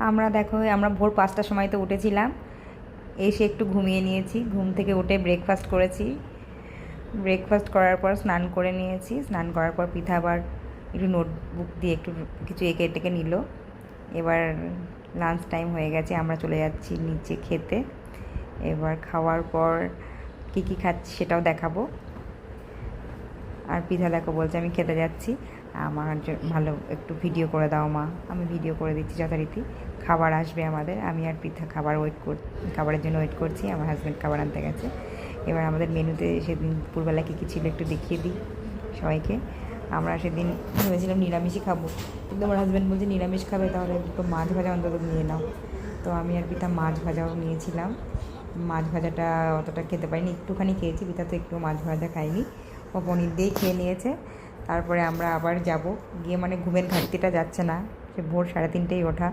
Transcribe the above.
আমরা ভোর 5টার সময় তো উঠেছিলাম, এসে একটু ঘুমিয়ে নিয়েছি। ঘুম থেকে উঠে ব্রেকফাস্ট করেছি। ব্রেকফাস্ট করার পর স্নান করে নিয়েছি। স্নান করার পর পিঠা আবার একটু নোটবুক দিয়ে একটু কিছু এঁকে টেকে নিল। এবার লাঞ্চ টাইম হয়ে গেছে, আমরা চলে যাচ্ছি নিচে খেতে। এবার খাওয়ার পর কী কী খাচ্ছি সেটাও দেখাবো। আর পিঠা দেখো বলছে আমি খেতে যাচ্ছি, আমার ভালো একটু ভিডিও করে দাও মা। আমি ভিডিও করে দিচ্ছি যথারীতি। খাবার আসবে আমাদের, আমি আর পিঠা খাবারের জন্য ওয়েট করছি। আমার হাজব্যান্ড খাবার আনতে গেছে। এবার আমাদের মেনুতে সেদিন দুপুরবেলা কী কী ছিল একটু দেখিয়ে দিই সবাইকে। আমরা সেদিন ভেবেছিলাম নিরামিষই খাবো, কিন্তু আমার হাজব্যান্ড বলছে নিরামিষ খাবে তাহলে একটু মাছ ভাজা অন্তত নিয়ে নাও। তো আমি আর পিঠা মাছ ভাজাও নিয়েছিলাম। মাছ ভাজাটা অতটা খেতে পারিনি, একটুখানি খেয়েছি। পিঠা তো একটু মাছ ভাজা খাইনি, ও পনির দিয়েই খেয়ে নিয়েছে। তারপরে আমরা আবার যাব, গিয়ে মানে ঘুমের ঘাটতিটা যাচ্ছে না। সে ভোর 3:30টায় ওঠা।